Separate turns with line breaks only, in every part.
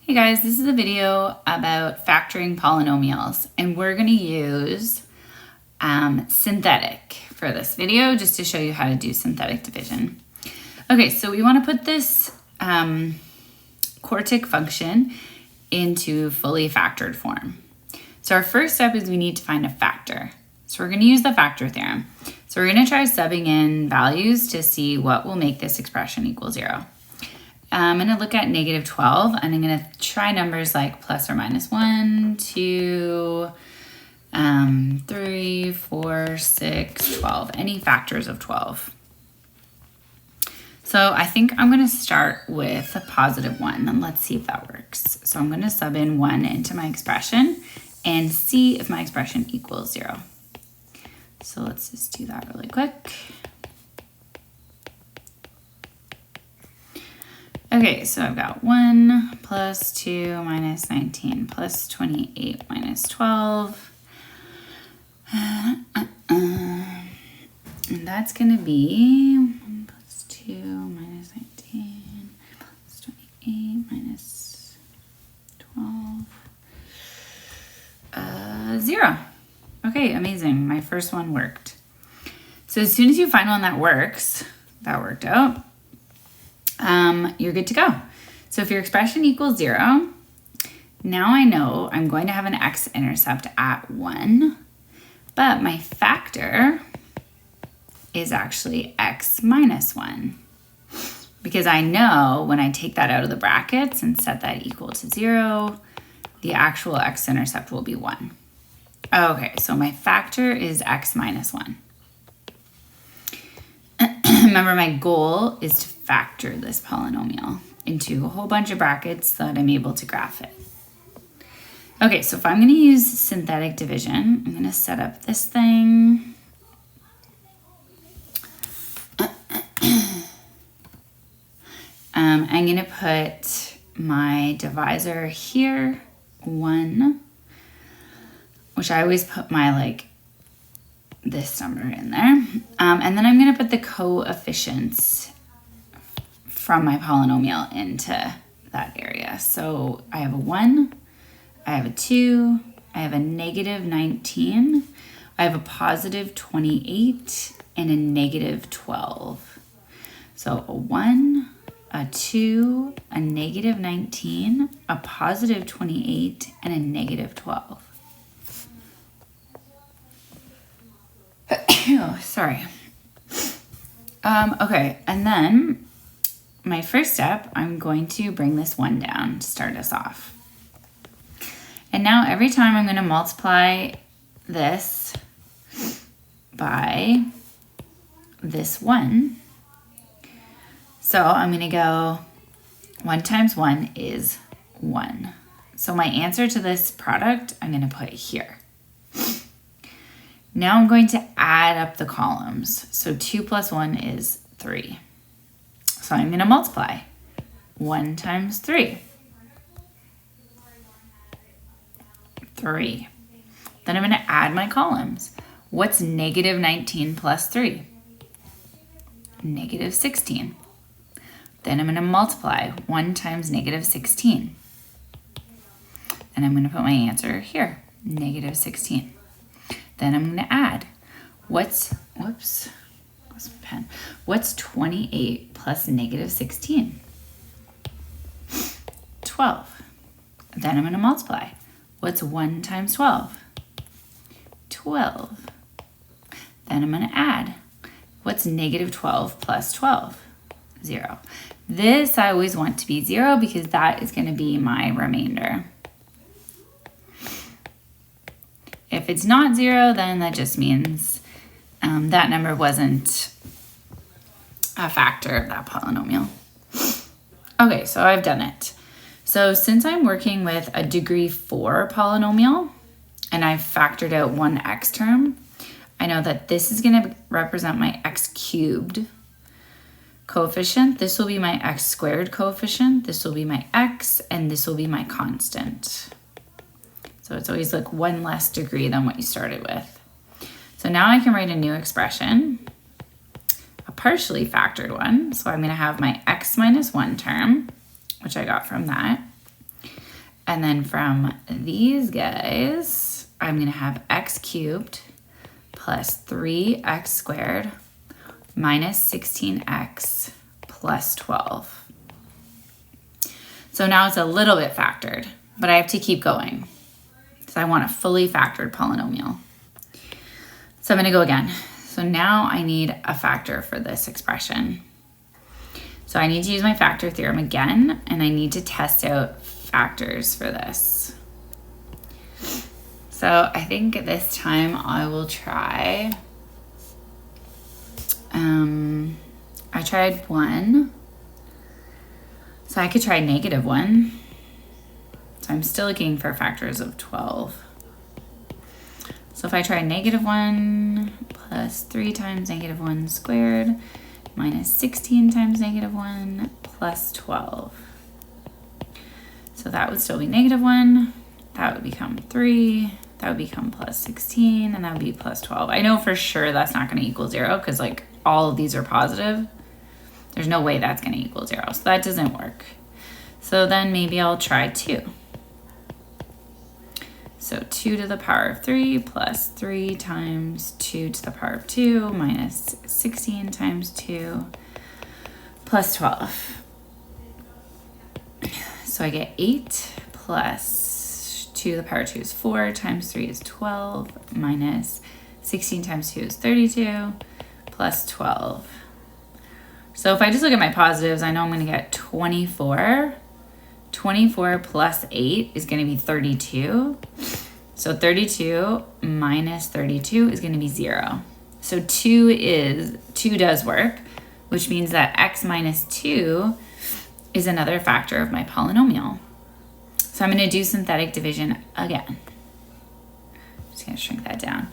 Hey guys, this is a video about factoring polynomials, and we're going to use synthetic for this video just to show you how to do synthetic division. Okay, so we want to put this quartic function into fully factored form. So our first step is we need to find a factor. So we're going to use the factor theorem. So we're going to try subbing in values to see what will make this expression equal 0. I'm going to look at negative 12, and I'm going to try numbers like plus or minus 1, 2, 3, 4, 6, 12, any factors of 12. So I think I'm going to start with a positive 1, and let's see if that works. So I'm going to sub in 1 into my expression and see if my expression equals 0. So let's just do that really quick. Okay, so I've got 1 plus 2 minus 19 plus 28 minus 12. And that's going to be 1 plus 2 minus 19 plus 28 minus 12. 0. Okay, amazing. My first one worked. So as soon as you find one that works, that worked out, you're good to go. So if your expression equals 0, now I know I'm going to have an x-intercept at 1, but my factor is actually x minus 1. Because I know when I take that out of the brackets and set that equal to 0, the actual x-intercept will be 1. Okay, so my factor is x minus 1. Remember, my goal is to factor this polynomial into a whole bunch of brackets so that I'm able to graph it. Okay, so if I'm going to use synthetic division, I'm going to set up this thing. I'm going to put my divisor here, 1, which I always put my this number in there. And then I'm going to put the coefficients from my polynomial into that area. So I have a 1, I have a 2, I have a negative 19, I have a positive 28, and a negative 12. So a 1, a 2, a negative 19, a positive 28, and a negative 12. Sorry. Okay, and then my first step, I'm going to bring this 1 down to start us off. And now every time I'm going to multiply this by this 1. So I'm going to go 1 times 1 is 1. So my answer to this product, I'm going to put here. Now I'm going to add up the columns. So 2 plus 1 is 3. So I'm going to multiply 1 times 3. 3. Then I'm going to add my columns. What's negative 19 plus 3? Negative 16. Then I'm going to multiply 1 times negative 16. And I'm going to put my answer here, negative 16. Then I'm going to add, what's 28 plus negative 16? 12. Then I'm going to multiply. What's 1 times 12? 12. Then I'm going to add. What's negative 12 plus 12? 0. This I always want to be 0 because that is going to be my remainder. If it's not 0, then that just means that number wasn't a factor of that polynomial. Okay, so I've done it. So since I'm working with a degree 4 polynomial and I've factored out one x term, I know that this is going to represent my x cubed coefficient. This will be my x squared coefficient. This will be my x, and this will be my constant. So it's always like 1 less degree than what you started with. So now I can write a new expression, a partially factored one. So I'm going to have my x minus 1 term, which I got from that. And then from these guys, I'm going to have x cubed plus 3x squared minus 16x plus 12. So now it's a little bit factored, but I have to keep going because I want a fully factored polynomial. So I'm going to go again. So now I need a factor for this expression. So I need to use my factor theorem again, and I need to test out factors for this. So I think this time I will try, I tried 1, so I could try -1. So I'm still looking for factors of 12. So if I try -1 plus 3 times -1 squared minus 16 times -1 plus 12. So that would still be -1. That would become 3. That would become plus 16, and that would be plus 12. I know for sure that's not going to equal 0 because like all of these are positive. There's no way that's going to equal 0, so that doesn't work. So then maybe I'll try 2. So 2 to the power of 3 plus 3 times 2 to the power of 2 minus 16 times 2 plus 12. So I get 8 plus 2 to the power of 2 is 4 times 3 is 12 minus 16 times 2 is 32 plus 12. So if I just look at my positives, I know I'm going to get 24. 24 plus 8 is going to be 32. So 32 minus 32 is going to be 0. So 2 does work, which means that x minus 2 is another factor of my polynomial. So I'm going to do synthetic division again. Just going to shrink that down.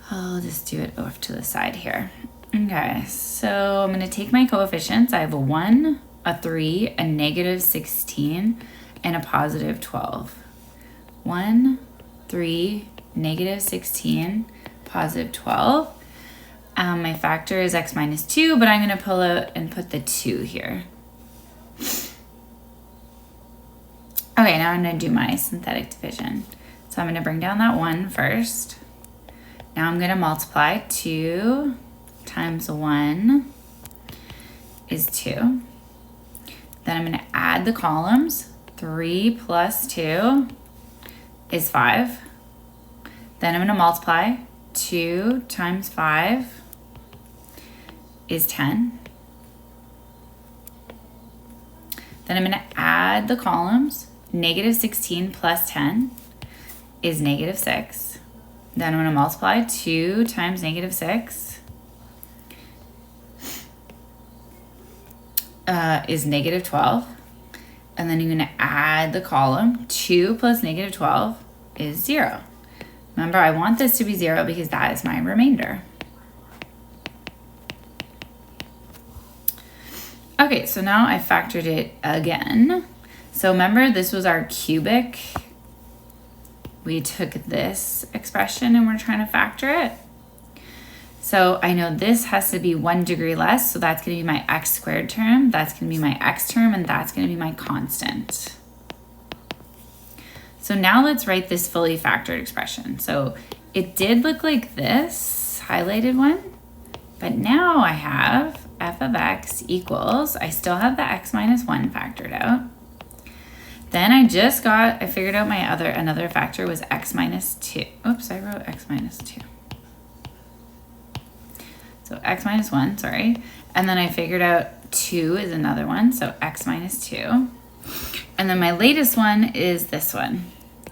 I'll just do it off to the side here. Okay, so I'm going to take my coefficients. I have a 1, a 3, a -16, and a positive 12. 1, 3, -16, positive 12. My factor is x minus 2, but I'm going to pull out and put the 2 here. Okay, now I'm going to do my synthetic division. So I'm going to bring down that 1 first. Now I'm going to multiply 2 times 1 is 2. Then I'm going to add the columns. 3 plus 2 is 5. Then I'm going to multiply. 2 times 5 is 10. Then I'm going to add the columns. -16 plus 10 is -6. Then I'm going to multiply. 2 times -6 is -12. And then you're going to add the column. 2 plus -12 is 0. Remember, I want this to be 0 because that is my remainder. Okay, so now I factored it again. So remember, this was our cubic. We took this expression and we're trying to factor it. So I know this has to be 1 degree less, so that's going to be my x squared term, that's going to be my x term, and that's going to be my constant. So now let's write this fully factored expression. So it did look like this, highlighted one, but now I have f of x equals, I still have the x minus 1 factored out. Then I figured out my another factor was x minus 2. Oops, I wrote x minus 2. So x minus 1, sorry. And then I figured out 2 is another one, so x minus 2. And then my latest one is this one,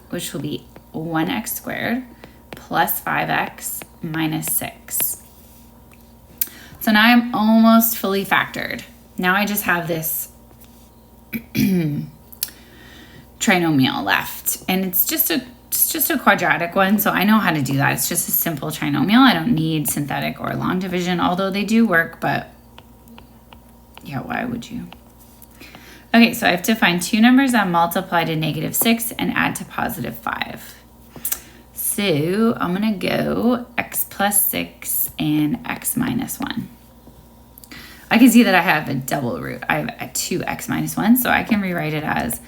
which will be 1x squared plus 5x minus 6. So now I'm almost fully factored. Now I just have this trinomial left, and it's just a quadratic one, so I know how to do that. It's just a simple trinomial. I don't need synthetic or long division, although they do work, but yeah, why would you? Okay, so I have to find two numbers that multiply to -6 and add to +5. So I'm gonna go x plus 6 and x minus 1. I can see that I have a double root. I have a 2x minus 1, so I can rewrite it as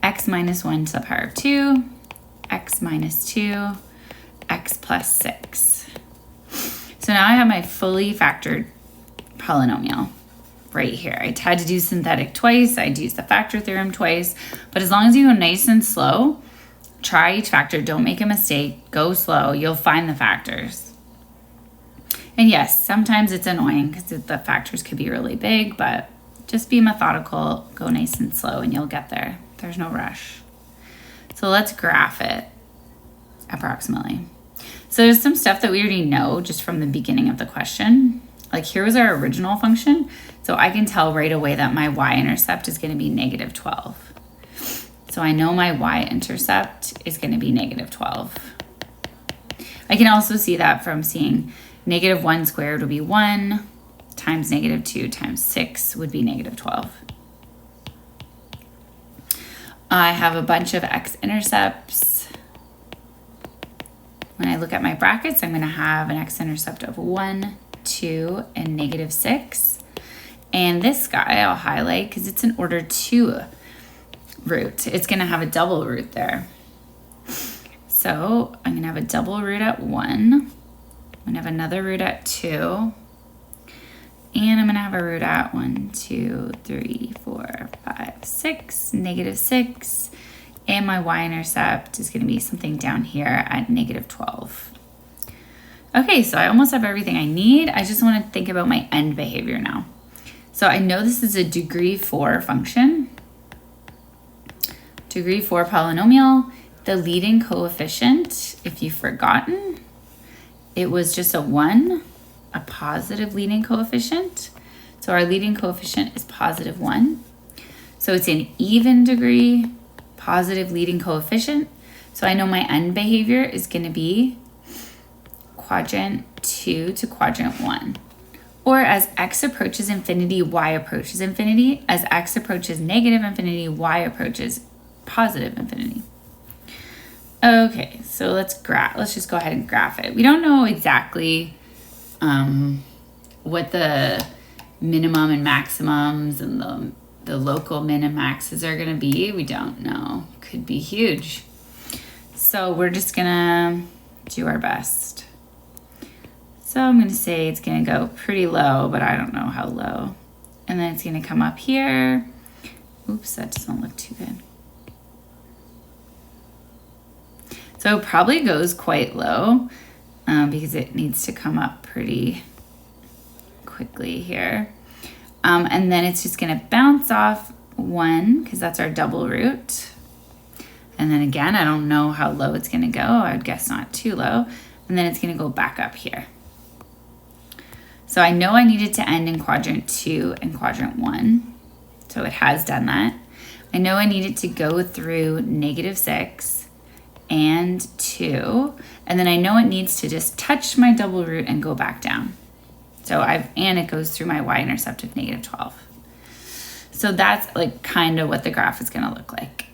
x minus 1 to the power of 2, x minus 2, x plus 6. So now I have my fully factored polynomial right here. I had to do synthetic twice. I'd use the factor theorem twice. But as long as you go nice and slow, try each factor. Don't make a mistake. Go slow. You'll find the factors. And yes, sometimes it's annoying because the factors could be really big, but just be methodical, go nice and slow, and you'll get there. There's no rush. So let's graph it approximately. So there's some stuff that we already know just from the beginning of the question. Like here was our original function. So I can tell right away that my y-intercept is going to be negative 12. So I know my y-intercept is going to be negative 12. I can also see that from seeing negative 1 squared would be 1 times negative 2 times 6 would be negative 12. I have a bunch of x-intercepts. When I look at my brackets, I'm going to have an x-intercept of 1, 2, and negative 6. And this guy I'll highlight because it's an order 2 root. It's going to have a double root there. So I'm going to have a double root at 1. I'm going to have another root at 2. And I'm going to have a root at 1, 2, 3, 4, 5, 6, negative 6. And my y-intercept is going to be something down here at negative 12. Okay, so I almost have everything I need. I just want to think about my end behavior now. So I know this is a degree 4 function. Degree 4 polynomial. The leading coefficient, if you've forgotten, it was just a 1, a positive leading coefficient. So our leading coefficient is positive 1. So it's an even degree, positive leading coefficient. So I know my end behavior is going to be quadrant 2 to quadrant 1. Or as x approaches infinity, y approaches infinity. As x approaches negative infinity, y approaches positive infinity. Okay, so let's just go ahead and graph it. We don't know exactly what the minimum and maximums and the local min and maxes are gonna be. We don't know. Could be huge. So we're just gonna do our best. So I'm gonna say it's gonna go pretty low, but I don't know how low. And then it's gonna come up here. Oops, that doesn't look too good. So it probably goes quite low because it needs to come up pretty quickly here. And then it's just gonna bounce off 1 because that's our double root. And then again, I don't know how low it's gonna go. I would guess not too low. And then it's gonna go back up here. So I know I needed to end in quadrant 2 and quadrant 1. So it has done that. I know I needed to go through negative 6 and 2, and then I know it needs to just touch my double root and go back down. So and it goes through my y-intercept of negative 12. So that's like kind of what the graph is going to look like.